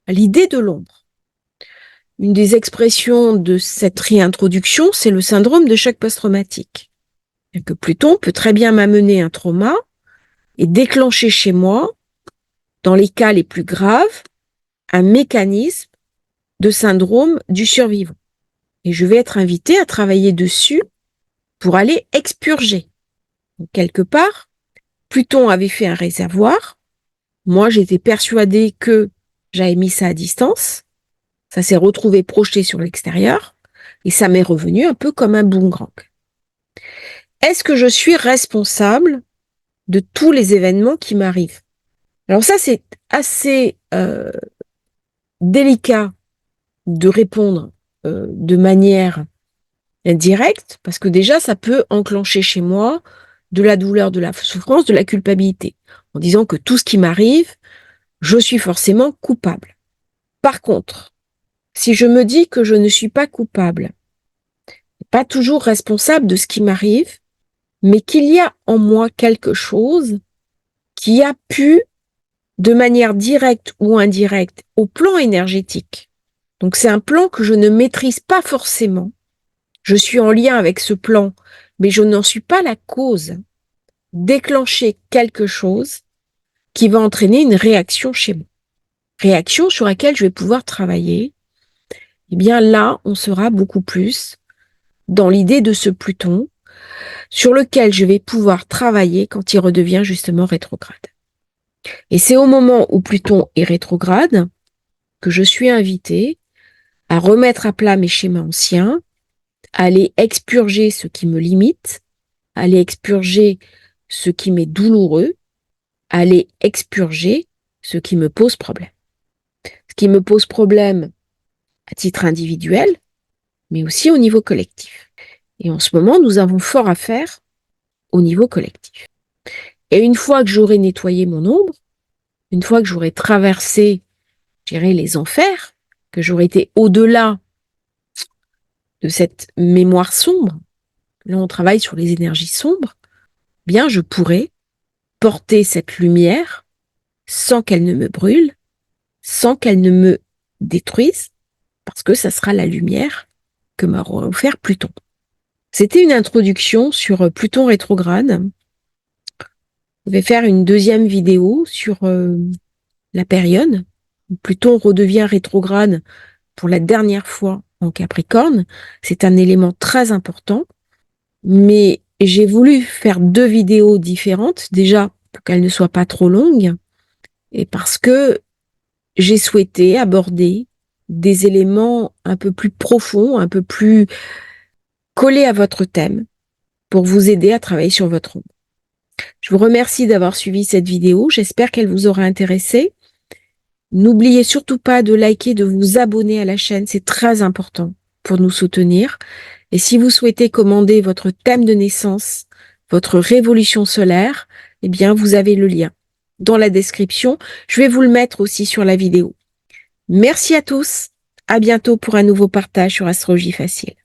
l'idée de l'ombre. Une des expressions de cette réintroduction, c'est le syndrome de choc post-traumatique. Et que Pluton peut très bien m'amener un trauma et déclencher chez moi, dans les cas les plus graves, un mécanisme de syndrome du survivant. Et je vais être invitée à travailler dessus pour aller expurger. Donc, quelque part, Pluton avait fait un réservoir. Moi, j'étais persuadée que j'avais mis ça à distance. Ça s'est retrouvé projeté sur l'extérieur et ça m'est revenu un peu comme un boomerang. Est-ce que je suis responsable de tous les événements qui m'arrivent? Alors ça, c'est assez délicat de répondre de manière directe parce que déjà, ça peut enclencher chez moi de la douleur, de la souffrance, de la culpabilité, en disant que tout ce qui m'arrive, je suis forcément coupable. Par contre, si je me dis que je ne suis pas coupable, pas toujours responsable de ce qui m'arrive, mais qu'il y a en moi quelque chose qui a pu, de manière directe ou indirecte, au plan énergétique. Donc c'est un plan que je ne maîtrise pas forcément. Je suis en lien avec ce plan, mais je n'en suis pas la cause. Déclencher quelque chose qui va entraîner une réaction chez moi. Réaction sur laquelle je vais pouvoir travailler. Eh bien là, on sera beaucoup plus dans l'idée de ce Pluton sur lequel je vais pouvoir travailler quand il redevient justement rétrograde. Et c'est au moment où Pluton est rétrograde que je suis invitée à remettre à plat mes schémas anciens, à aller expurger ce qui me limite, à aller expurger ce qui m'est douloureux, à aller expurger ce qui me pose problème. Ce qui me pose problème à titre individuel, mais aussi au niveau collectif. Et en ce moment, nous avons fort à faire au niveau collectif. Et une fois que j'aurai nettoyé mon ombre, une fois que j'aurai traversé, je dirais, les enfers, que j'aurai été au-delà de cette mémoire sombre, là on travaille sur les énergies sombres, bien je pourrai porter cette lumière sans qu'elle ne me brûle, sans qu'elle ne me détruise, parce que ça sera la lumière que m'aura offert Pluton. C'était une introduction sur Pluton rétrograde. Je vais faire une deuxième vidéo sur la période où Pluton redevient rétrograde pour la dernière fois en Capricorne. C'est un élément très important, mais j'ai voulu faire deux vidéos différentes, déjà pour qu'elles ne soient pas trop longues, et parce que j'ai souhaité aborder des éléments un peu plus profonds, un peu plus collés à votre thème, pour vous aider à travailler sur votre ombre. Je vous remercie d'avoir suivi cette vidéo, j'espère qu'elle vous aura intéressé. N'oubliez surtout pas de liker, de vous abonner à la chaîne, c'est très important pour nous soutenir. Et si vous souhaitez commander votre thème de naissance, votre révolution solaire, eh bien, vous avez le lien dans la description. Je vais vous le mettre aussi sur la vidéo. Merci à tous. À bientôt pour un nouveau partage sur Astrologie Facile.